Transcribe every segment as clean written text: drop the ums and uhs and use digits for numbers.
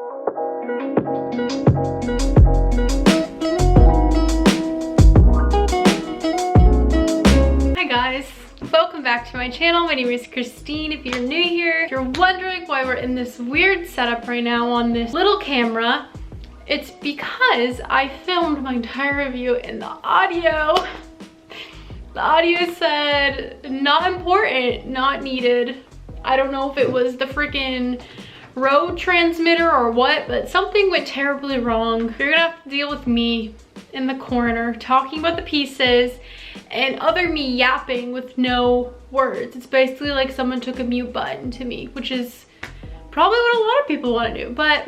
Hi guys, welcome back to my channel. My name is Kristine. If you're new here, if you're wondering why we're in this weird setup right now on this little camera, it's because I filmed my entire review in the audio. The audio said not important, not needed. I don't know if it was the freaking Rode transmitter or what, but something went terribly wrong. You're gonna have to deal with me in the corner talking about the pieces and other me yapping with no words. It's basically like someone took a mute button to me, which is probably what a lot of people want to do, but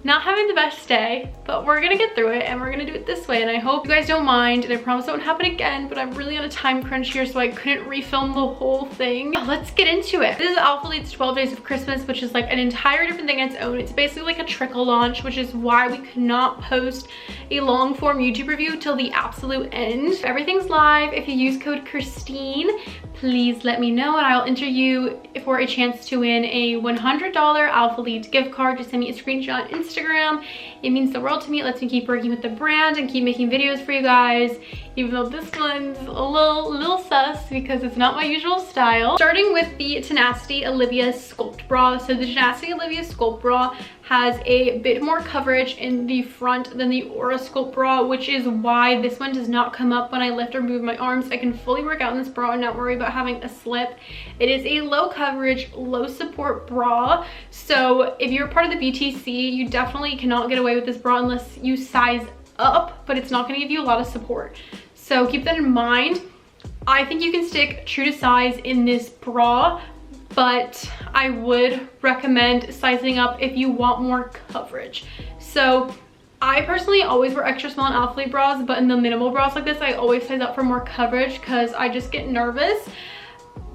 not having the best day, but we're gonna get through it and we're gonna do it this way. And I hope you guys don't mind, and I promise it won't happen again, but I'm really on a time crunch here, so I couldn't refilm the whole thing. Let's get into it. This is Alphalete's 12 Days of Christmas, which is like an entire different thing on its own. It's basically like a trickle launch, which is why we could not post a long form YouTube review till the absolute end. Everything's live. If you use code Kristine, please let me know and I'll enter you for a chance to win a $100 Alphalete gift card. Just send me a screenshot on Instagram. It means the world to me. It lets me keep working with the brand and keep making videos for you guys, even though this one's a little sus because it's not my usual style. Starting with the Tenacity Olivia Sculpt Bra. So the Tenacity Olivia Sculpt Bra has a bit more coverage in the front than the Aura Sculpt Bra, which is why this one does not come up when I lift or move my arms. I can fully work out in this bra and not worry about having a slip. It is a low coverage, low support bra. So if you're part of the BTC, you definitely cannot get away with this bra unless you size up, but it's not gonna give you a lot of support. So keep that in mind. I think you can stick true to size in this bra, but I would recommend sizing up if you want more coverage. So I personally always wear extra small in Alphalete bras, but in the minimal bras like this, I always size up for more coverage because I just get nervous.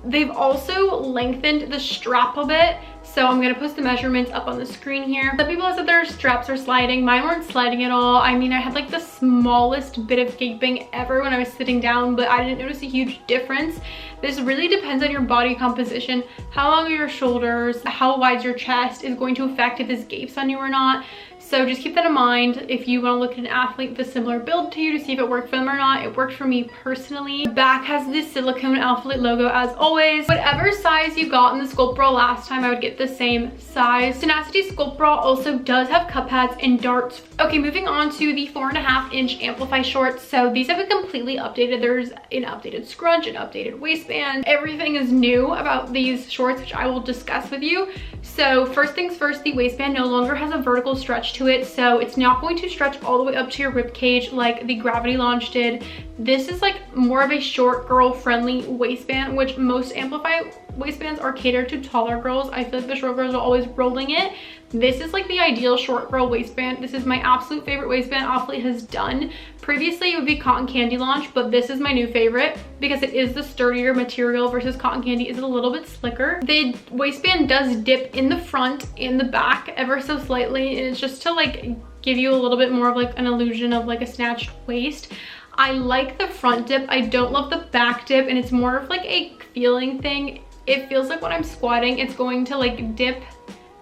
They've also lengthened the strap a bit, so I'm gonna post the measurements up on the screen here. Some people have said their straps are sliding. Mine weren't sliding at all. I mean, I had like the smallest bit of gaping ever when I was sitting down, but I didn't notice a huge difference. This really depends on your body composition. How long are your shoulders, how wide's your chest is going to affect if this gapes on you or not. So just keep that in mind if you want to look at an athlete with a similar build to you to see if it worked for them or not. It worked for me personally. The back has this silicone Alphalete logo as always. Whatever size you got in the Sculpt Bra last time, I would get the same size. Tenacity Sculpt Bra also does have cup pads and darts. Okay, moving on to the 4.5-inch Amplify shorts. So these have been completely updated. There's an updated scrunch, an updated waistband. Everything is new about these shorts, which I will discuss with you. So first things first, the waistband no longer has a vertical stretch to it, so it's not going to stretch all the way up to your rib cage like the Gravity Launch did. This is like more of a short girl friendly waistband, which most Amplify waistbands are catered to taller girls. I feel like the short girls are always rolling it. This is like the ideal short girl waistband. This is my absolute favorite waistband Alphalete has done. Previously it would be Cotton Candy Launch, but this is my new favorite because it is the sturdier material versus Cotton Candy is a little bit slicker. The waistband does dip in the front and the back ever so slightly, and it's just to like give you a little bit more of like an illusion of like a snatched waist. I like the front dip. I don't love the back dip, and it's more of like a feeling thing. It feels like when I'm squatting, it's going to like dip,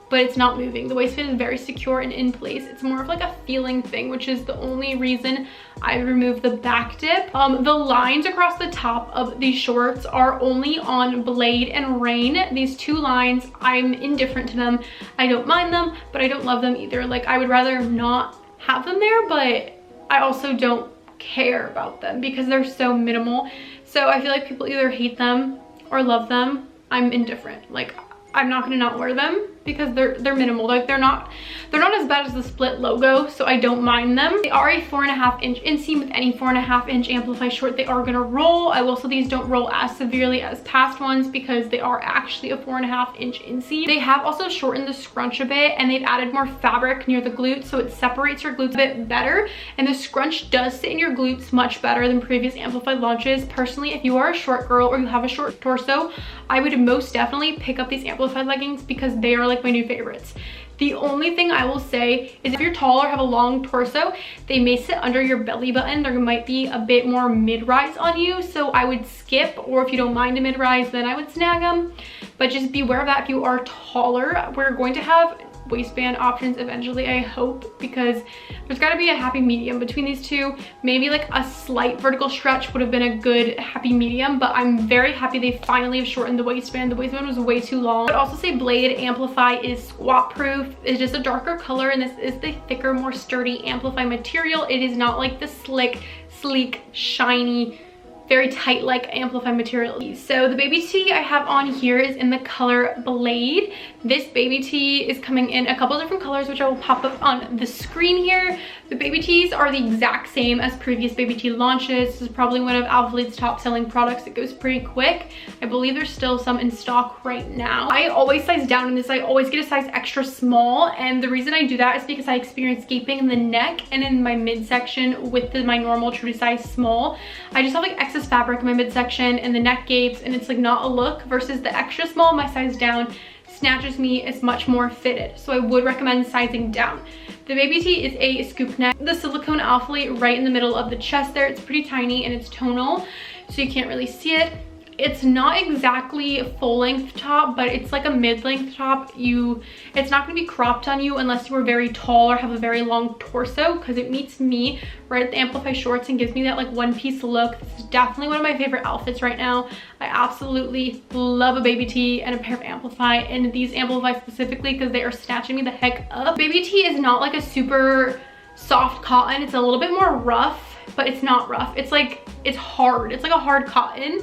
but it's not moving. The waistband is very secure and in place. It's more of like a feeling thing, which is the only reason I removed the back dip. The lines across the top of these shorts are only on Blade and Rain. These two lines, I'm indifferent to them. I don't mind them, but I don't love them either. Like, I would rather not have them there, but I also don't care about them because they're so minimal. So I feel like people either hate them or love them. I'm indifferent. Like, I'm not gonna not wear them because they're minimal. Like, they're not as bad as the split logo, so I don't mind them. They are a 4.5-inch inseam. With any 4.5-inch Amplify short, they are gonna roll. I will say these don't roll as severely as past ones because they are actually a 4.5-inch inseam. They have also shortened the scrunch a bit, and they've added more fabric near the glutes, so it separates your glutes a bit better, and the scrunch does sit in your glutes much better than previous Amplify launches. Personally, if you are a short girl or you have a short torso, I would most definitely pick up these Amplify leggings because they are like my new favorites. The only thing I will say is if you're tall or have a long torso, they may sit under your belly button. There might be a bit more mid-rise on you, so I would skip, or if you don't mind a mid-rise, then I would snag them. But just be aware of that if you are taller. We're going to have waistband options eventually, I hope, because there's got to be a happy medium between these two. Maybe like a slight vertical stretch would have been a good happy medium, but I'm very happy they finally have shortened the waistband. The waistband was way too long. I'd also say Blade Amplify is squat proof. It's just a darker color, and this is the thicker, more sturdy Amplify material. It is not like the slick, sleek, shiny, very tight like Amplify material. So the baby tee I have on here is in the color Blade. This baby tee is coming in a couple different colors, which I will pop up on the screen here. The baby tees are the exact same as previous baby tee launches. This is probably one of Alphalete's top selling products. It goes pretty quick. I believe there's still some in stock right now. I always size down in this. I always get a size extra small, and the reason I do that is because I experience gaping in the neck and in my midsection with my normal true to size small. I just have like excess fabric in my midsection and the neck gapes, and it's like not a look, versus the extra small, my size down, snatches me, is much more fitted. So I would recommend sizing down. The baby tee is a scoop neck. The silicone Alphalete right in the middle of the chest there. It's pretty tiny and it's tonal, so you can't really see it. It's not exactly a full length top, but it's like a mid-length top. It's not gonna be cropped on you unless you are very tall or have a very long torso, because it meets me right at the Amplify shorts and gives me that like one-piece look. This is definitely one of my favorite outfits right now. I absolutely love a baby tee and a pair of Amplify, and these Amplify specifically because they are snatching me the heck up. Baby tee is not like a super soft cotton. It's a little bit more rough, but it's not rough. It's hard. It's like a hard cotton.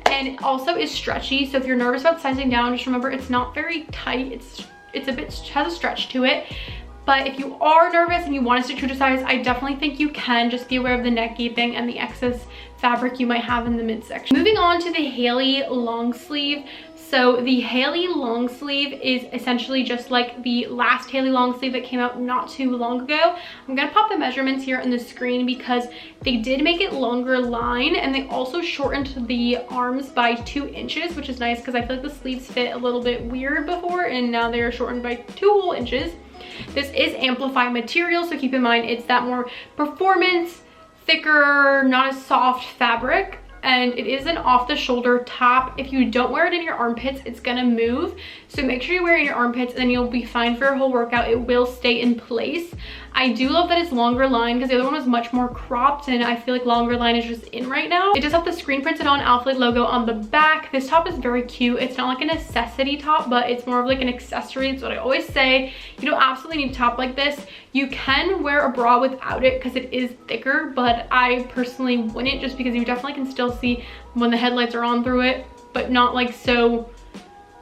And it also is stretchy, so if you're nervous about sizing down, just remember it's not very tight. It's a bit, has a stretch to it. But if you are nervous and you want to stick true to size, I definitely think you can. Just be aware of the neck gaping and the excess fabric you might have in the midsection. Moving on to the Halley long sleeve. So the Halley long sleeve is essentially just like the last Halley long sleeve that came out not too long ago. I'm gonna pop the measurements here on the screen because they did make it longer line, and they also shortened the arms by 2 inches, which is nice because I feel like the sleeves fit a little bit weird before, and now they are shortened by 2 whole inches. This is Amplify material, so keep in mind it's that more performance, thicker, not as soft fabric. And it is an off the shoulder top. If you don't wear it in your armpits, it's gonna move. So make sure you wear it in your armpits and you'll be fine for your whole workout. It will stay in place. I do love that it's longer line because the other one was much more cropped, and I feel like longer line is just in right now. It does have the screen printed on Alphalete logo on the back. This top is very cute. It's not like a necessity top, but it's more of like an accessory. It's what I always say. You don't absolutely need a top like this. You can wear a bra without it because it is thicker, but I personally wouldn't, just because you definitely can still see when the headlights are on through it, but not like so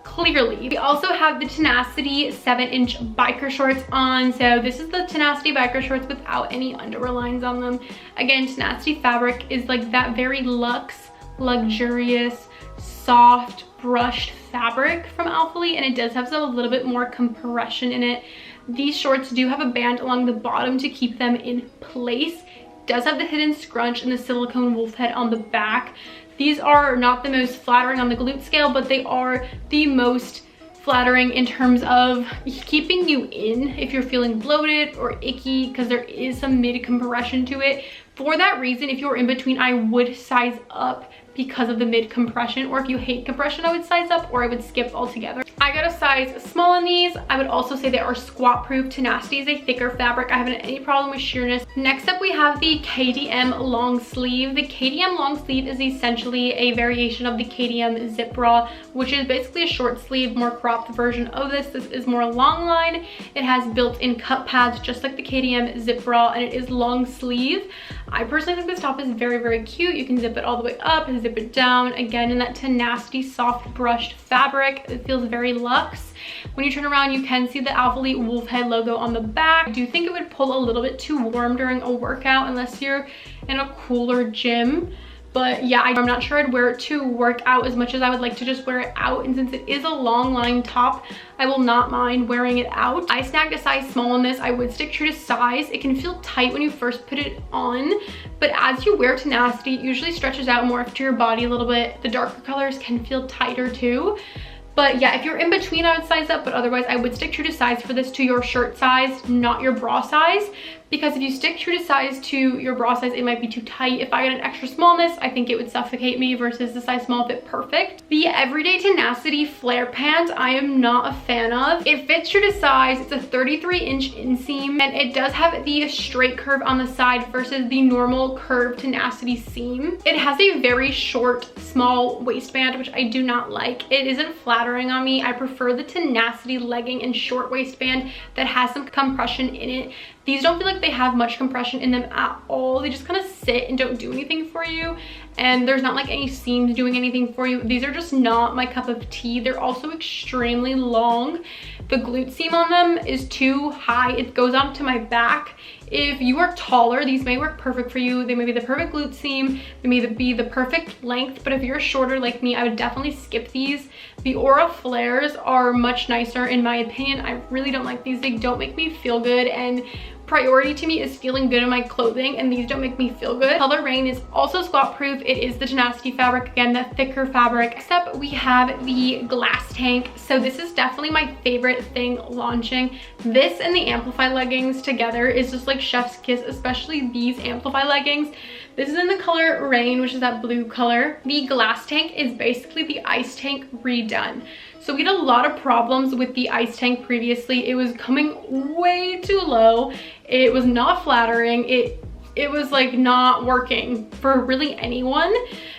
clearly. We also have the Tenacity 7-inch biker shorts on. So this is the Tenacity biker shorts without any underwear lines on them. Again, Tenacity fabric is like that very luxe, luxurious, soft, brushed fabric from Alphalete, and it does have a little bit more compression in it. These shorts do have a band along the bottom to keep them in place. It does have the hidden scrunch and the silicone wolf head on the back. These are not the most flattering on the glute scale, but they are the most flattering in terms of keeping you in if you're feeling bloated or icky, because there is some mid compression to it. For that reason, if you're in between, I would size up because of the mid compression, or if you hate compression, I would size up, or I would skip altogether. I got a size small in these. I would also say they are squat proof. Tenacity is a thicker fabric. I haven't had any problem with sheerness. Next up, we have the KDM long sleeve. The KDM long sleeve is essentially a variation of the KDM zip bra, which is basically a short sleeve, more cropped version of this. This is more long line. It has built-in cup pads just like the KDM zip bra, and it is long sleeve. I personally think this top is very, very cute. You can zip it all the way up and zip it down. Again, in that Tenacity soft brushed fabric. It feels very luxe. When you turn around, you can see the Alphalete wolf head logo on the back. I do think it would pull a little bit too warm during a workout unless you're in a cooler gym. But yeah, I'm not sure I'd wear it to work out as much as I would like to just wear it out. And since it is a long line top, I will not mind wearing it out. I snagged a size small in this. I would stick true to size. It can feel tight when you first put it on, but as you wear Tenacity, it usually stretches out more to your body a little bit. The darker colors can feel tighter too. But yeah, if you're in between, I would size up, but otherwise I would stick true to size for this to your shirt size, not your bra size. Because if you stick true to size to your bra size, it might be too tight. If I got an extra smallness, I think it would suffocate me versus the size small fit perfect. The Everyday Tenacity flare pant, I am not a fan of. It fits true to size. It's a 33-inch inseam, and it does have the straight curve on the side versus the normal curved Tenacity seam. It has a very short, small waistband, which I do not like. It isn't flattering on me. I prefer the Tenacity legging and short waistband that has some compression in it. These don't feel like they have much compression in them at all. They just kind of sit and don't do anything for you. And there's not like any seams doing anything for you. These are just not my cup of tea. They're also extremely long. The glute seam on them is too high. It goes on to my back. If you are taller, these may work perfect for you. They may be the perfect glute seam. They may be the perfect length. But if you're shorter like me, I would definitely skip these. The Aura flares are much nicer in my opinion. I really don't like these. They don't make me feel good, and priority to me is feeling good in my clothing, and these don't make me feel good. Color Rain is also squat proof. It is the Tenacity fabric, again, the thicker fabric. Next up, we have the glass tank. So this is definitely my favorite thing launching. This and the Amplify leggings together is just like chef's kiss, especially these Amplify leggings. This is in the color Rain, which is that blue color. The glass tank is basically the ice tank redone. So we had a lot of problems with the ice tank previously. It was coming way too low. It was not flattering. It was like not working for really anyone.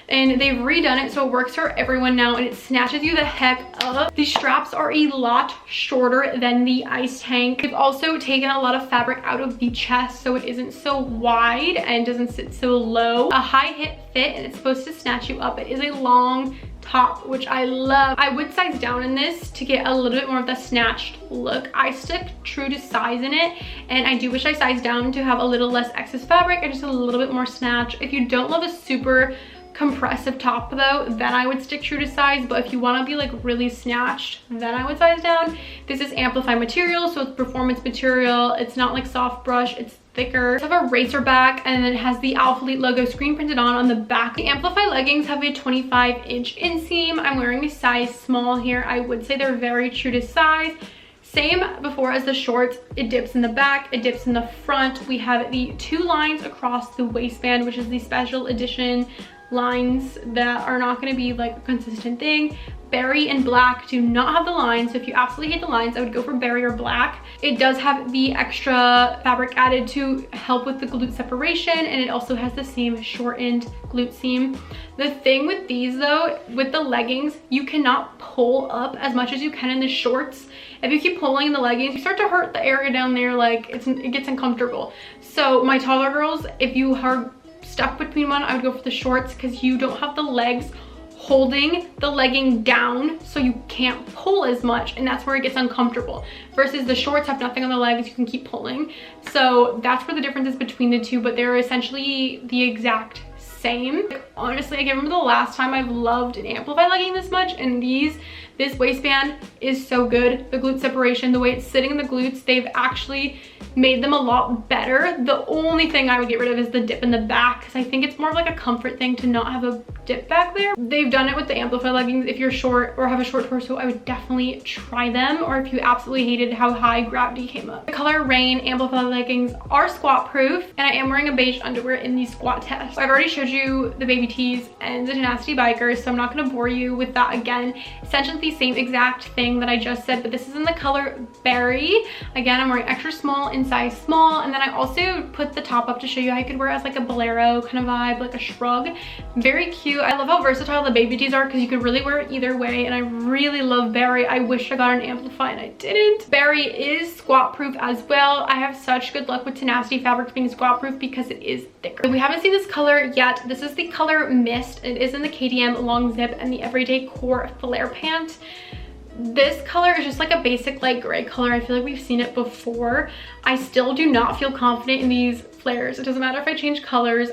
And they've redone it so it works for everyone now, and it snatches you the heck up. The straps are a lot shorter than the ice tank. They've also taken a lot of fabric out of the chest so it isn't so wide and doesn't sit so low. A high hip fit, and it's supposed to snatch you up. It is a long top, which I love. I would size down in this to get a little bit more of the snatched look. I stick true to size in it, and I do wish I sized down to have a little less excess fabric and just a little bit more snatch. If you don't love a super compressive top though, then I would stick true to size. But if you want to be like really snatched, then I would size down. This is Amplify material, so it's performance material. It's not like soft brush, it's thicker. It's have a racer back, and then it has the Alphalete logo screen printed on the back. The Amplify leggings have a 25-inch inseam. I'm wearing a size small here. I would say they're very true to size. Same before as the shorts. It dips in the back, it dips in the front. We have the 2 lines across the waistband, which is the special edition lines that are not going to be like a consistent thing. Berry and black do not have the lines, so if you absolutely hate the lines, I would go for berry or black. It does have the extra fabric added to help with the glute separation, and it also has the same shortened glute seam. The thing with these though, with the leggings, you cannot pull up as much as you can in the shorts. If you keep pulling in the leggings, you start to hurt the area down there, like it gets uncomfortable. So my taller girls, if you are stuck between one, I would go for the shorts because you don't have the legs holding the legging down, so you can't pull as much, and that's where it gets uncomfortable. Versus the shorts have nothing on the legs, you can keep pulling. So that's where the difference is between the two, but they're essentially the exact same. Like, honestly, I can't remember the last time I've loved an Amplify legging this much, and this waistband is so good. The glute separation, the way it's sitting in the glutes, they've actually made them a lot better. The only thing I would get rid of is the dip in the back, because I think it's more of like a comfort thing to not have a dip back there. They've done it with the Amplify leggings. If you're short or have a short torso, I would definitely try them, or if you absolutely hated how high gravity came up. The Color Rain Amplify leggings are squat proof, and I am wearing a beige underwear in the squat test. I've already showed you the baby tees and the Tenacity bikers, so I'm not going to bore you with that again. Essentially the same exact thing that I just said, but this is in the color Berry. Again, I'm wearing extra small in size small, and then I also put the top up to show you how you could wear it as like a bolero kind of vibe, like a shrug. Very cute. I love how versatile the baby tees are because you could really wear it either way, and I really love Berry. I wish I got an Amplify and I didn't. Berry is squat proof as well. I have such good luck with Tenacity fabrics being squat proof because it is thicker. We haven't seen this color yet. This is the color Mist. It is in the KDM long zip and the Everyday Core flare pant. This color is just like a basic light gray color. I feel like we've seen it before. I still do not feel confident in these flares. It doesn't matter if I change colors,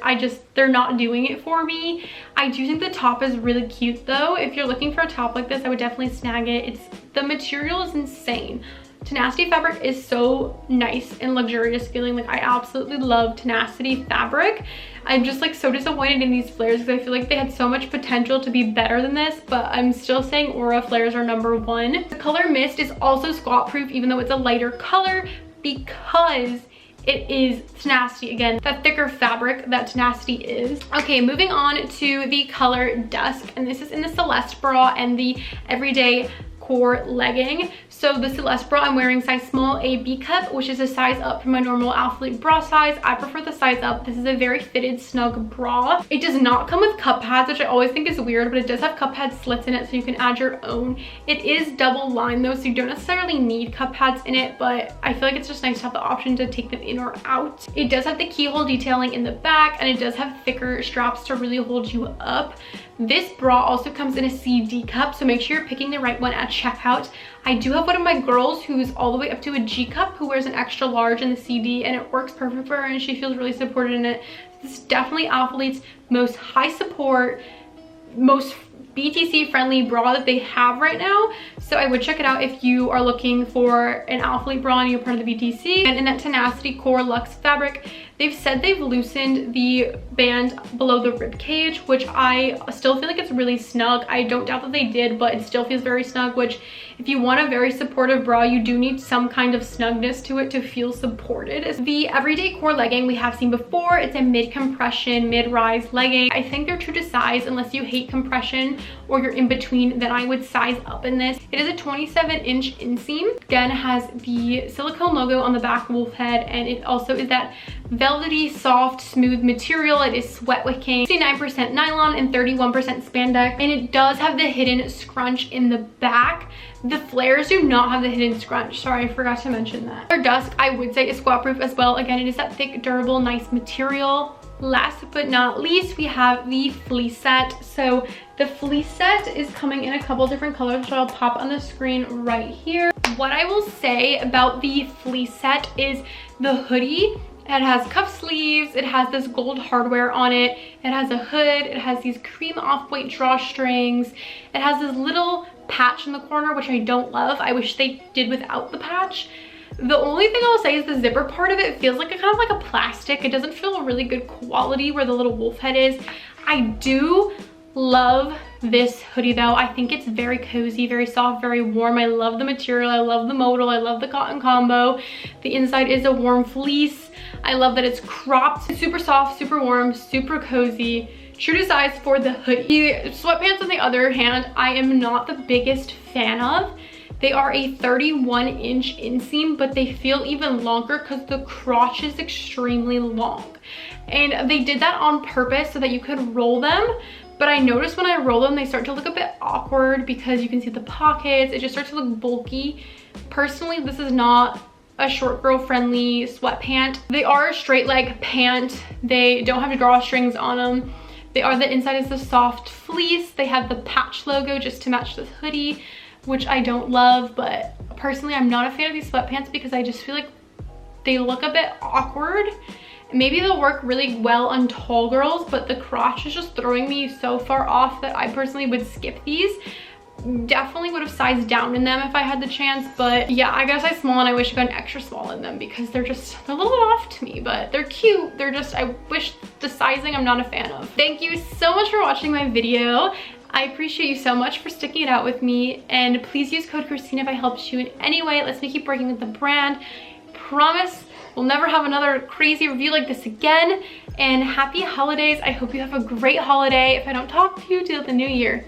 they're not doing it for me. I do think the top is really cute though. If you're looking for a top like this, I would definitely snag it. The material is insane. Tenacity fabric is so nice and luxurious feeling. Like, I absolutely love Tenacity fabric. I'm just like so disappointed in these flares because I feel like they had so much potential to be better than this, but I'm still saying Aura flares are number one. The color Mist is also squat proof even though it's a lighter color because it is Tenacity, again, that thicker fabric that Tenacity is. Okay, moving on to the color Dusk, and this is in the Celeste bra and the Everyday Core legging. So the Celeste bra I'm wearing size small A B cup, which is a size up from my normal Alphalete bra size. I prefer the size up. This is a very fitted, snug bra. It does not come with cup pads, which I always think is weird, but it does have cup pad slits in it so you can add your own. It is double lined though, so you don't necessarily need cup pads in it, but I feel like it's just nice to have the option to take them in or out. It does have the keyhole detailing in the back, and it does have thicker straps to really hold you up. This bra also comes in a CD cup, so make sure you're picking the right one at checkout. I do have one of my girls who's all the way up to a G cup who wears an extra large in the CD, and it works perfect for her and she feels really supported in it. This is definitely Alphalete's most high support, most BTC friendly bra that they have right now, so I would check it out if you are looking for an Alphalete bra and you're part of the BTC. And in that Tenacity Core Luxe fabric, they've said they've loosened the band below the rib cage, which I still feel like it's really snug. I don't doubt that they did, but it still feels very snug, which if you want a very supportive bra, you do need some kind of snugness to it to feel supported. The Everyday Core legging we have seen before. It's a mid-compression, mid-rise legging. I think they're true to size unless you hate compression or you're in between, then I would size up in this. It is a 27-inch inseam. Again, it has the silicone logo on the back wolf head, and it also is that velvety, soft, smooth material. It is sweat wicking, 69% nylon and 31% spandex, and it does have the hidden scrunch in the back. The flares do not have the hidden scrunch. Sorry, I forgot to mention that. For Dusk, I would say is squat proof as well. Again, it is that thick, durable, nice material. Last but not least, we have the Fleece set. So the Fleece set is coming in a couple different colors, which I'll pop on the screen right here. What I will say about the Fleece set is the hoodie. It has cuff sleeves, it has this gold hardware on it, it has a hood, it has these cream off-white drawstrings, it has this little patch in the corner, which I don't love. I wish they did without the patch. The only thing I'll say is the zipper part of it feels like a kind of like a plastic. It doesn't feel a really good quality where the little wolf head is. I do love this hoodie though. I think it's very cozy, very soft, very warm. I love the material, I love the modal, I love the cotton combo. The inside is a warm fleece. I love that it's cropped, super soft, super warm, super cozy. True to size for the hoodie. The sweatpants on the other hand, I am not the biggest fan of. They are a 31-inch inseam, but they feel even longer because the crotch is extremely long. And they did that on purpose so that you could roll them. But I noticed when I roll them, they start to look a bit awkward because you can see the pockets. It just starts to look bulky. Personally, this is not a short girl friendly sweatpant. They are a straight leg pant. They don't have drawstrings on them. The inside is the soft fleece. They have the patch logo just to match this hoodie, which I don't love, but personally I'm not a fan of these sweatpants because I just feel like they look a bit awkward. Maybe they'll work really well on tall girls, but the crotch is just throwing me so far off that I personally would skip these. Definitely would have sized down in them if I had the chance, but yeah, I got a size small and I wish I got an extra small in them because they're a little bit off to me, but they're cute. They're just, I wish the sizing I'm not a fan of. Thank you so much for watching my video. I appreciate you so much for sticking it out with me, and please use code Kristine if I helped you in any way. Let's keep working with the brand. Promise we'll never have another crazy review like this again, and happy holidays. I hope you have a great holiday if I don't talk to you till the new year.